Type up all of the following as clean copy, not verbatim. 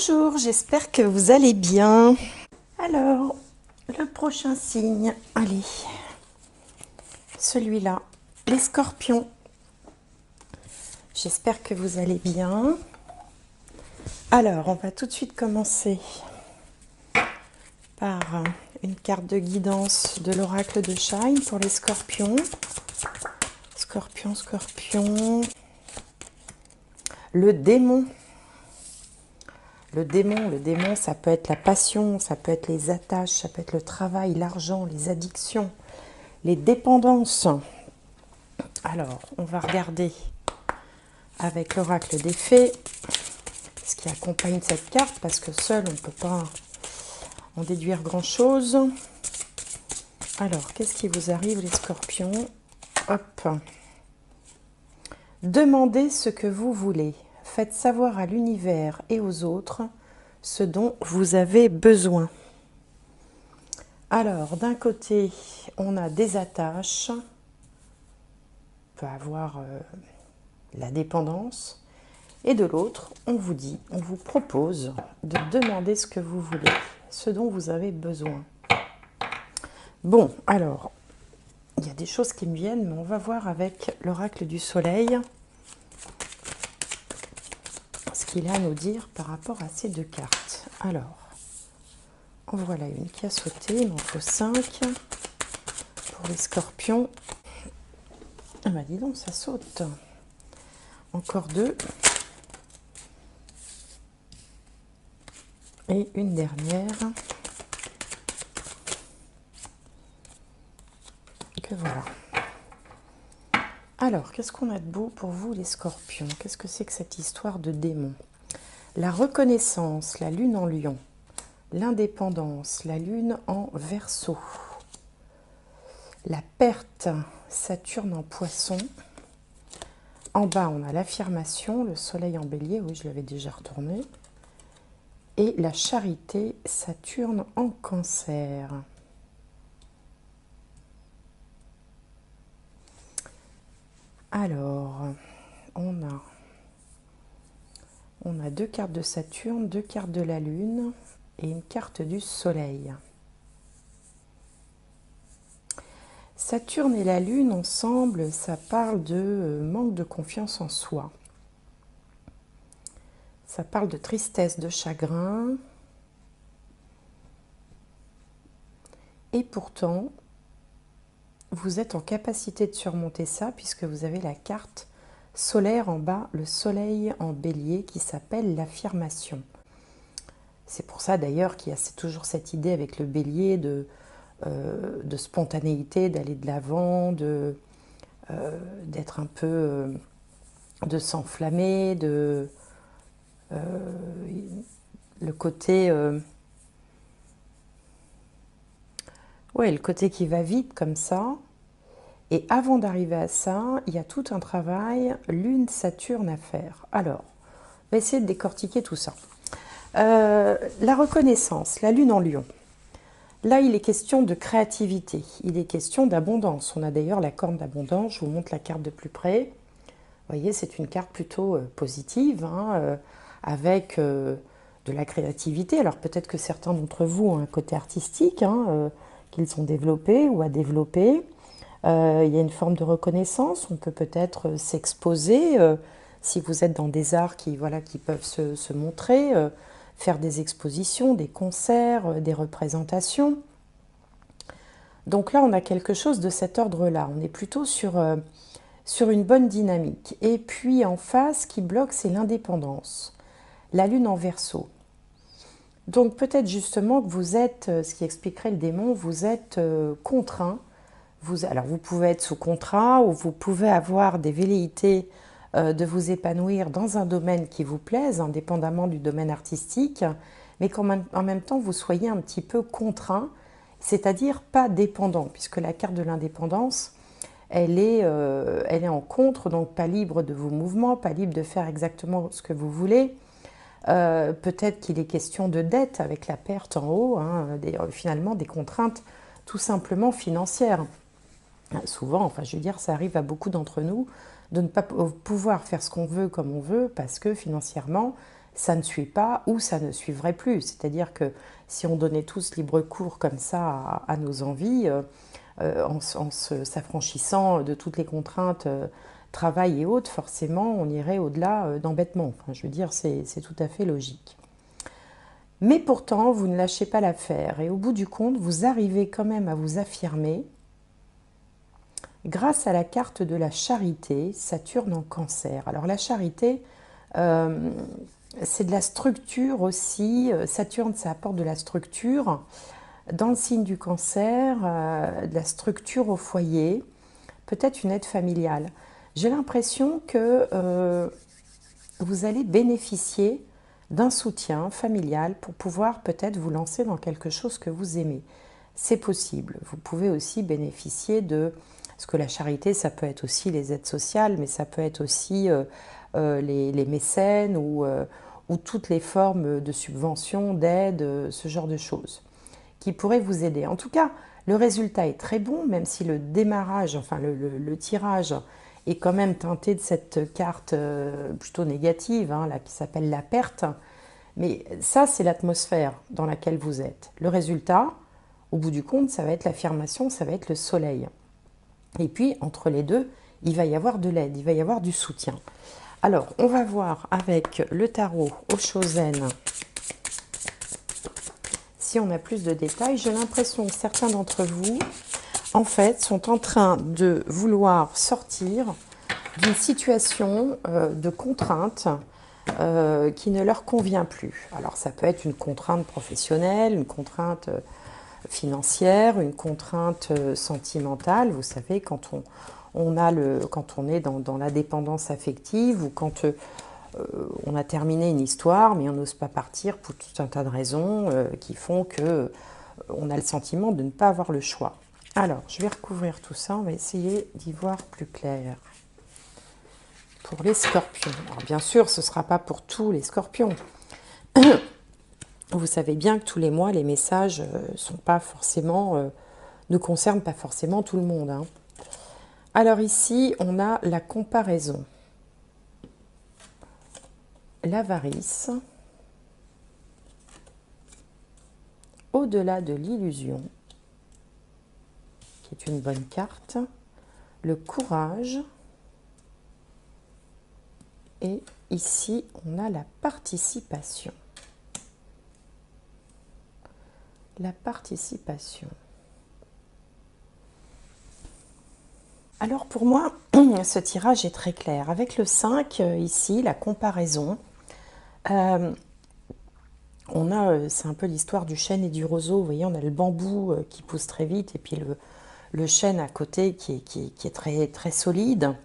Bonjour, j'espère que vous allez bien. Alors, le prochain signe, allez, celui-là, les scorpions. J'espère que vous allez bien. Alors, on va tout de suite commencer par une carte de guidance de l'oracle de Shine pour les scorpions. Scorpion, scorpion. Le démon. Le démon, ça peut être la passion, ça peut être les attaches, ça peut être le travail, l'argent, les addictions, les dépendances. Alors, on va regarder avec l'oracle des fées ce qui accompagne cette carte, parce que seul, on ne peut pas en déduire grand-chose. Alors, qu'est-ce qui vous arrive, les scorpions? Hop. Demandez ce que vous voulez. Faites savoir à l'univers et aux autres ce dont vous avez besoin. Alors, d'un côté, on a des attaches. On peut avoir la dépendance. Et de l'autre, on vous dit, on vous propose de demander ce que vous voulez, ce dont vous avez besoin. Bon, alors, il y a des choses qui me viennent, mais on va voir avec l'oracle du soleil ce qu'il a à nous dire par rapport à ces deux cartes. Alors, en voilà une qui a sauté, il m'en faut 5 pour les scorpions. Ah bah dis donc, ça saute. Encore 2. Et une dernière. Que voilà. Alors, qu'est-ce qu'on a de beau pour vous, les scorpions? Qu'est-ce que c'est que cette histoire de démon? La reconnaissance, la lune en lion. L'indépendance, la lune en Verseau. La perte, Saturne en poisson. En bas, on a l'affirmation, le soleil en bélier. Oui, je l'avais déjà retourné. Et la charité, Saturne en cancer. Alors, on a 2 cartes de Saturne, 2 cartes de la Lune et une carte du Soleil. Saturne et la Lune ensemble, ça parle de manque de confiance en soi. Ça parle de tristesse, de chagrin. Et pourtant, vous êtes en capacité de surmonter ça puisque vous avez la carte solaire en bas, le soleil en bélier qui s'appelle l'affirmation. C'est pour ça d'ailleurs qu'il y a toujours cette idée avec le bélier de spontanéité, d'aller de l'avant, d'être un peu, de s'enflammer, le côté, ouais, le côté qui va vite comme ça. Et avant d'arriver à ça, il y a tout un travail Lune-Saturne à faire. Alors, on va essayer de décortiquer tout ça. La reconnaissance, la Lune en Lion. Là, il est question de créativité, il est question d'abondance. On a d'ailleurs la corne d'abondance, je vous montre la carte de plus près. Vous voyez, c'est une carte plutôt positive, hein, avec de la créativité. Alors peut-être que certains d'entre vous ont un côté artistique, hein, qu'ils ont développé ou à développer. Il y a une forme de reconnaissance, on peut peut-être s'exposer, si vous êtes dans des arts qui peuvent se montrer, faire des expositions, des concerts, des représentations. Donc là, on a quelque chose de cet ordre-là. On est plutôt sur une bonne dynamique. Et puis en face, ce qui bloque, c'est l'indépendance. La Lune en Verseau. Donc peut-être justement que vous êtes, ce qui expliquerait le démon, vous êtes contraint. Alors vous pouvez être sous contrat ou vous pouvez avoir des velléités de vous épanouir dans un domaine qui vous plaise, indépendamment du domaine artistique, mais qu'en même temps vous soyez un petit peu contraint, c'est-à-dire pas dépendant, puisque la carte de l'indépendance, elle est en contre, donc pas libre de vos mouvements, pas libre de faire exactement ce que vous voulez. Peut-être qu'il est question de dette avec la perte en haut, hein, finalement des contraintes tout simplement financières. Souvent, enfin je veux dire, ça arrive à beaucoup d'entre nous de ne pas pouvoir faire ce qu'on veut comme on veut parce que financièrement, ça ne suit pas ou ça ne suivrait plus. C'est-à-dire que si on donnait tous libre cours comme ça à nos envies, s'affranchissant de toutes les contraintes travail et autres, forcément on irait au-delà d'embêtements. Enfin, je veux dire, c'est tout à fait logique. Mais pourtant, vous ne lâchez pas l'affaire et au bout du compte, vous arrivez quand même à vous affirmer grâce à la carte de la charité, Saturne en Cancer. Alors la charité, c'est de la structure aussi. Saturne, ça apporte de la structure. Dans le signe du Cancer, de la structure au foyer, peut-être une aide familiale. J'ai l'impression que vous allez bénéficier d'un soutien familial pour pouvoir peut-être vous lancer dans quelque chose que vous aimez. C'est possible. Vous pouvez aussi bénéficier de... Parce que la charité, ça peut être aussi les aides sociales, mais ça peut être aussi les mécènes ou toutes les formes de subventions, d'aides, ce genre de choses, qui pourraient vous aider. En tout cas, le résultat est très bon, même si le démarrage, enfin le tirage est quand même teinté de cette carte plutôt négative, hein, là, qui s'appelle la perte. Mais ça, c'est l'atmosphère dans laquelle vous êtes. Le résultat, au bout du compte, ça va être l'affirmation, ça va être le soleil. Et puis, entre les deux, il va y avoir de l'aide, il va y avoir du soutien. Alors, on va voir avec le tarot Oshozen si on a plus de détails. J'ai l'impression que certains d'entre vous, en fait, sont en train de vouloir sortir d'une situation de contrainte qui ne leur convient plus. Alors, ça peut être une contrainte professionnelle, une contrainte financière, une contrainte sentimentale. Vous savez, quand on est dans la dépendance affective ou quand on a terminé une histoire, mais on n'ose pas partir pour tout un tas de raisons qui font que on a le sentiment de ne pas avoir le choix. Alors, je vais recouvrir tout ça, on va essayer d'y voir plus clair. Pour les scorpions. Alors, bien sûr, ce ne sera pas pour tous les scorpions. Vous savez bien que tous les mois, les messages ne concernent pas forcément tout le monde, hein. Alors ici, on a la comparaison, l'avarice, au-delà de l'illusion, qui est une bonne carte, le courage, et ici, on a la participation. La participation. Alors pour moi, ce tirage est très clair. Avec le 5, ici, la comparaison, c'est un peu l'histoire du chêne et du roseau. Vous voyez, on a le bambou qui pousse très vite et puis le chêne à côté qui est très, très solide.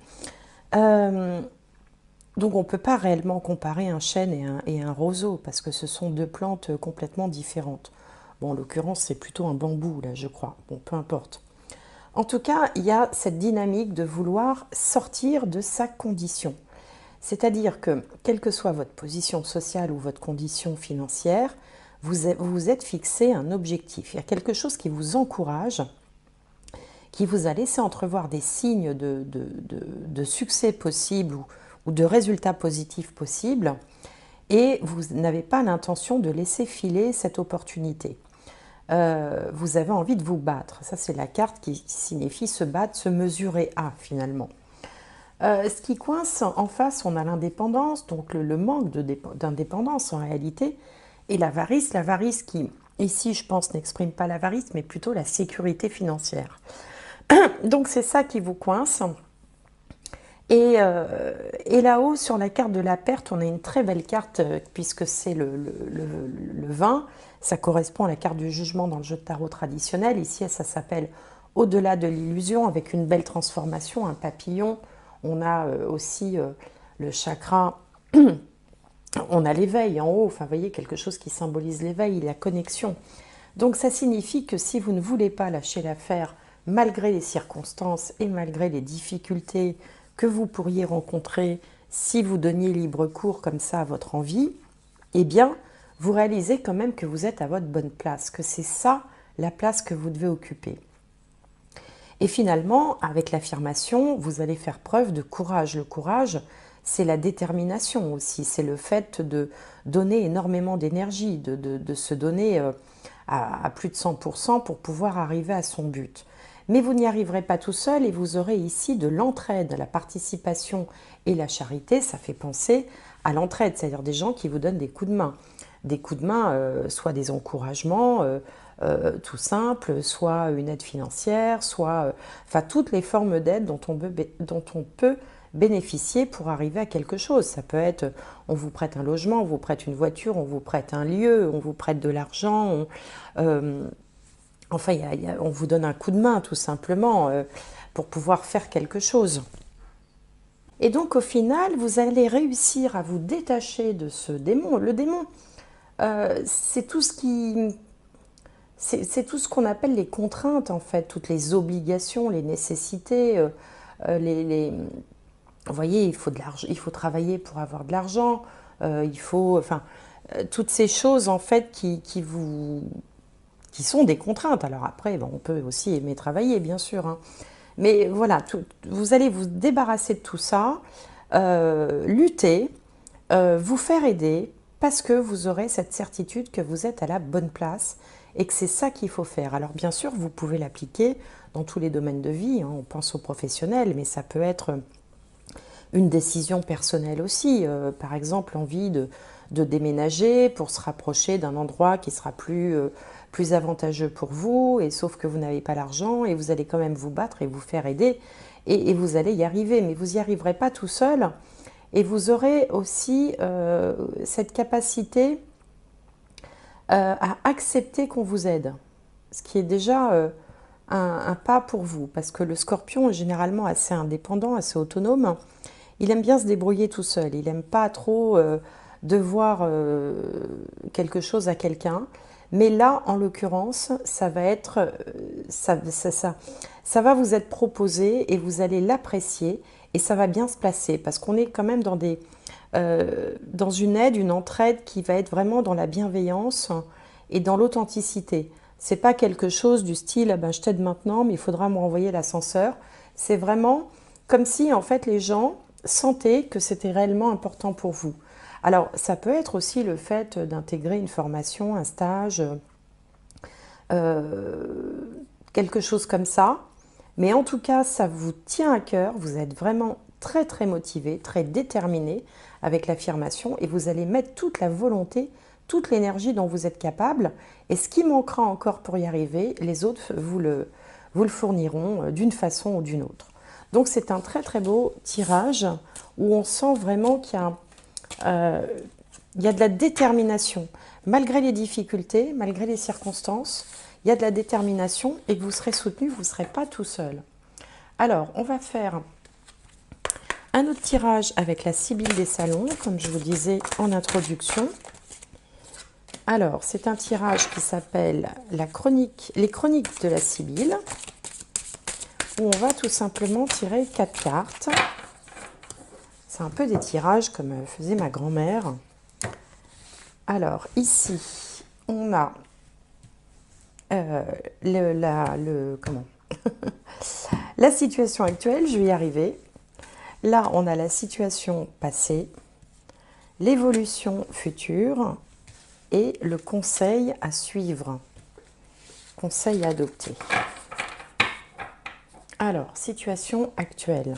Donc on ne peut pas réellement comparer un chêne et un roseau parce que ce sont deux plantes complètement différentes. Bon, en l'occurrence, c'est plutôt un bambou, là, je crois. Bon, peu importe. En tout cas, il y a cette dynamique de vouloir sortir de sa condition. C'est-à-dire que, quelle que soit votre position sociale ou votre condition financière, vous vous êtes fixé un objectif. Il y a quelque chose qui vous encourage, qui vous a laissé entrevoir des signes de succès possible ou de résultats positifs possibles, et vous n'avez pas l'intention de laisser filer cette opportunité. Vous avez envie de vous battre. Ça, c'est la carte qui signifie se battre, se mesurer à, finalement. Ce qui coince en face, on a l'indépendance, donc le manque d'indépendance en réalité, et l'avarice. L'avarice qui, ici, je pense, n'exprime pas l'avarice, mais plutôt la sécurité financière. Donc, c'est ça qui vous coince. Et là-haut, sur la carte de la perte, on a une très belle carte, puisque c'est le 20. Ça correspond à la carte du jugement dans le jeu de tarot traditionnel. Ici, ça s'appelle Au-delà de l'illusion, avec une belle transformation, un papillon. On a aussi le chakra, on a l'éveil en haut, enfin, vous voyez, quelque chose qui symbolise l'éveil, la connexion. Donc, ça signifie que si vous ne voulez pas lâcher l'affaire, malgré les circonstances et malgré les difficultés que vous pourriez rencontrer si vous donniez libre cours comme ça à votre envie, eh bien, vous réalisez quand même que vous êtes à votre bonne place, que c'est ça la place que vous devez occuper. Et finalement, avec l'affirmation, vous allez faire preuve de courage. Le courage, c'est la détermination aussi, c'est le fait de donner énormément d'énergie, de se donner à plus de 100% pour pouvoir arriver à son but. Mais vous n'y arriverez pas tout seul et vous aurez ici de l'entraide, la participation et la charité, ça fait penser à l'entraide, c'est-à-dire des gens qui vous donnent des coups de main. Des coups de main, soit des encouragements tout simples, soit une aide financière, soit enfin toutes les formes d'aide dont on peut bénéficier pour arriver à quelque chose. Ça peut être, on vous prête un logement, on vous prête une voiture, on vous prête un lieu, on vous prête de l'argent, enfin, on vous donne un coup de main tout simplement pour pouvoir faire quelque chose. Et donc au final, vous allez réussir à vous détacher de ce démon. Le démon, c'est tout ce qui... C'est tout ce qu'on appelle les contraintes en fait, toutes les obligations, les nécessités, vous voyez, il faut de l'argent, il faut travailler pour avoir de l'argent, il faut, enfin, toutes ces choses en fait qui sont des contraintes. Alors après, bon, on peut aussi aimer travailler, bien sûr, hein. Mais voilà, vous allez vous débarrasser de tout ça, lutter, vous faire aider, parce que vous aurez cette certitude que vous êtes à la bonne place et que c'est ça qu'il faut faire. Alors bien sûr, vous pouvez l'appliquer dans tous les domaines de vie, hein. On pense aux professionnels, mais ça peut être une décision personnelle aussi, par exemple envie de déménager pour se rapprocher d'un endroit qui sera plus avantageux pour vous, et sauf que vous n'avez pas l'argent et vous allez quand même vous battre et vous faire aider et vous allez y arriver, mais vous n'y arriverez pas tout seul et vous aurez aussi cette capacité à accepter qu'on vous aide, ce qui est déjà un pas pour vous, parce que le scorpion est généralement assez indépendant, assez autonome. Il aime bien se débrouiller tout seul, il n'aime pas trop devoir quelque chose à quelqu'un. Mais là, en l'occurrence, ça va être, ça va vous être proposé et vous allez l'apprécier et ça va bien se placer parce qu'on est quand même dans une aide, une entraide qui va être vraiment dans la bienveillance et dans l'authenticité. C'est pas quelque chose du style ah ben, je t'aide maintenant, mais il faudra me renvoyer l'ascenseur. C'est vraiment comme si en fait les gens sentaient que c'était réellement important pour vous. Alors, ça peut être aussi le fait d'intégrer une formation, un stage, quelque chose comme ça. Mais en tout cas, ça vous tient à cœur, vous êtes vraiment très très motivé, très déterminé avec l'affirmation et vous allez mettre toute la volonté, toute l'énergie dont vous êtes capable. Et ce qui manquera encore pour y arriver, les autres vous le fourniront d'une façon ou d'une autre. Donc c'est un très très beau tirage où on sent vraiment qu'il y a il y a de la détermination. Malgré les difficultés, malgré les circonstances, il y a de la détermination et que vous serez soutenu, vous ne serez pas tout seul. Alors, on va faire un autre tirage avec la Sibylle des Salons, comme je vous disais en introduction. Alors, c'est un tirage qui s'appelle les chroniques de la Sibylle, où on va tout simplement tirer 4 cartes. C'est un peu des tirages comme faisait ma grand-mère. Alors, ici, on a la situation actuelle, je vais y arriver. Là, on a la situation passée, l'évolution future et le conseil à suivre, conseil à adopter. Alors, situation actuelle.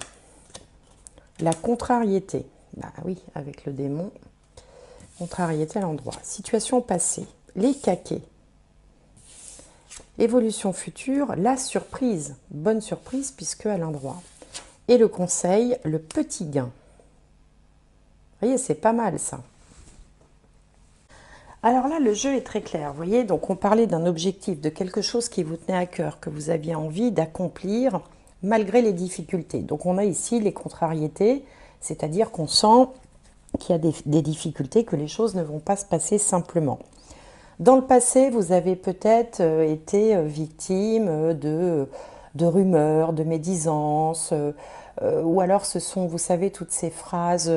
La contrariété. Bah oui, avec le démon. Contrariété à l'endroit. Situation passée. Les caquets. Évolution future. La surprise. Bonne surprise puisque à l'endroit. Et le conseil, le petit gain. Vous voyez, c'est pas mal ça. Alors là, le jeu est très clair. Vous voyez, donc on parlait d'un objectif, de quelque chose qui vous tenait à cœur, que vous aviez envie d'accomplir malgré les difficultés. Donc on a ici les contrariétés, c'est-à-dire qu'on sent qu'il y a des difficultés, que les choses ne vont pas se passer simplement. Dans le passé, vous avez peut-être été victime de rumeurs, de médisances, ou alors ce sont, vous savez, toutes ces phrases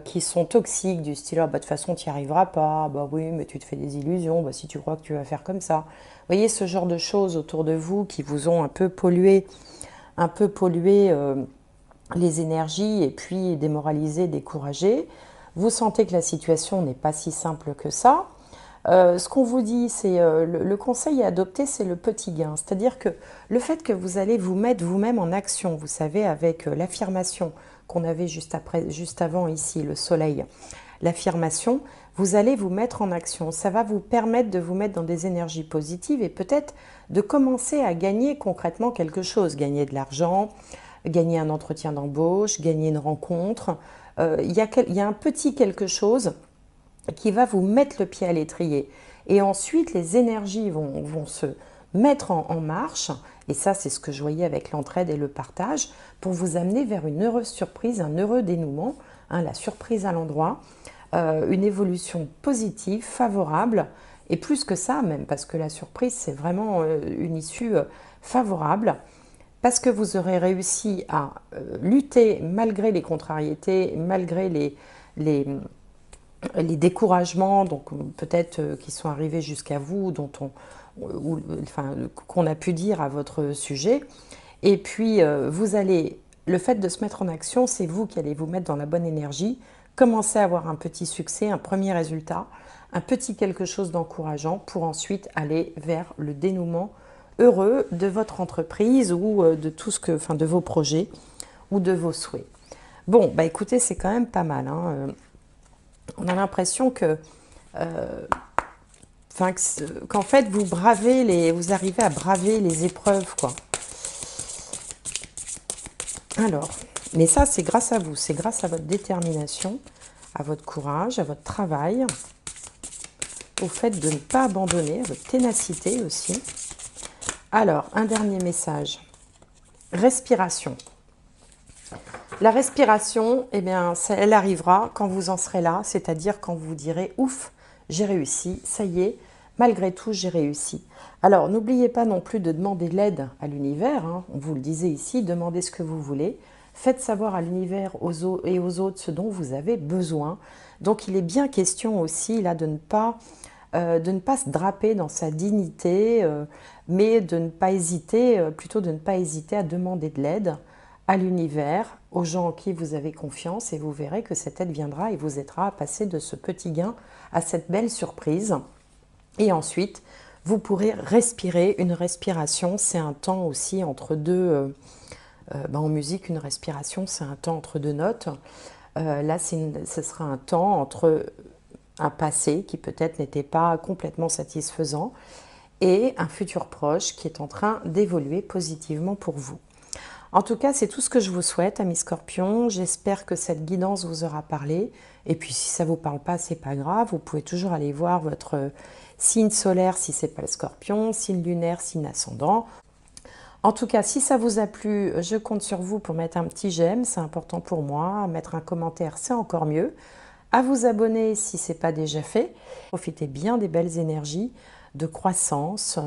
qui sont toxiques, du style ah, bah, de toute façon tu n'y arriveras pas, bah oui mais tu te fais des illusions, bah, si tu crois que tu vas faire comme ça. Vous voyez ce genre de choses autour de vous qui vous ont un peu pollué les énergies et puis démoralisé, découragé. Vous sentez que la situation n'est pas si simple que ça. Ce qu'on vous dit, c'est le conseil à adopter, c'est le petit gain. C'est-à-dire que le fait que vous allez vous mettre vous-même en action, vous savez, avec l'affirmation qu'on avait juste avant ici, le soleil, l'affirmation, vous allez vous mettre en action. Ça va vous permettre de vous mettre dans des énergies positives et peut-être de commencer à gagner concrètement quelque chose, gagner de l'argent, gagner un entretien d'embauche, gagner une rencontre. Il y a un petit quelque chose qui va vous mettre le pied à l'étrier. Et ensuite, les énergies vont se mettre en marche, et ça c'est ce que je voyais avec l'entraide et le partage, pour vous amener vers une heureuse surprise, un heureux dénouement, hein, la surprise à l'endroit, une évolution positive, favorable, et plus que ça même, parce que la surprise c'est vraiment une issue favorable, parce que vous aurez réussi à lutter malgré les contrariétés, malgré les découragements, donc peut-être qui sont arrivés jusqu'à vous, qu'on a pu dire à votre sujet. Et puis le fait de se mettre en action, c'est vous qui allez vous mettre dans la bonne énergie, commencer à avoir un petit succès, un premier résultat, un petit quelque chose d'encourageant pour ensuite aller vers le dénouement heureux de votre entreprise ou de vos projets ou de vos souhaits. Bon, bah écoutez, c'est quand même pas mal, hein. On a l'impression qu'en fait vous arrivez à braver les épreuves, quoi. Alors, mais ça c'est grâce à vous, c'est grâce à votre détermination, à votre courage, à votre travail, au fait de ne pas abandonner, à votre ténacité aussi. Alors, un dernier message. Respiration. La respiration, eh bien, elle arrivera quand vous en serez là, c'est-à-dire quand vous direz « Ouf, j'ai réussi, ça y est, malgré tout, j'ai réussi ». Alors, n'oubliez pas non plus de demander de l'aide à l'univers, hein. On vous le disait ici, demandez ce que vous voulez. Faites savoir à l'univers et aux autres ce dont vous avez besoin. Donc, il est bien question aussi là de ne pas se draper dans sa dignité, mais de ne pas hésiter, plutôt de ne pas hésiter à demander de l'aide à l'univers, aux gens en qui vous avez confiance, et vous verrez que cette aide viendra et vous aidera à passer de ce petit gain à cette belle surprise. Et ensuite, vous pourrez respirer. Une respiration, c'est un temps aussi entre deux... en musique, une respiration, c'est un temps entre deux notes. Là, ce sera un temps entre un passé qui peut-être n'était pas complètement satisfaisant et un futur proche qui est en train d'évoluer positivement pour vous. En tout cas, c'est tout ce que je vous souhaite, amis Scorpions. J'espère que cette guidance vous aura parlé. Et puis, si ça ne vous parle pas, c'est pas grave. Vous pouvez toujours aller voir votre signe solaire si ce n'est pas le Scorpion, signe lunaire, signe ascendant. En tout cas, si ça vous a plu, je compte sur vous pour mettre un petit j'aime. C'est important pour moi. Mettre un commentaire, c'est encore mieux. À vous abonner si ce n'est pas déjà fait. Profitez bien des belles énergies de croissance.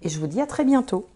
Et je vous dis à très bientôt.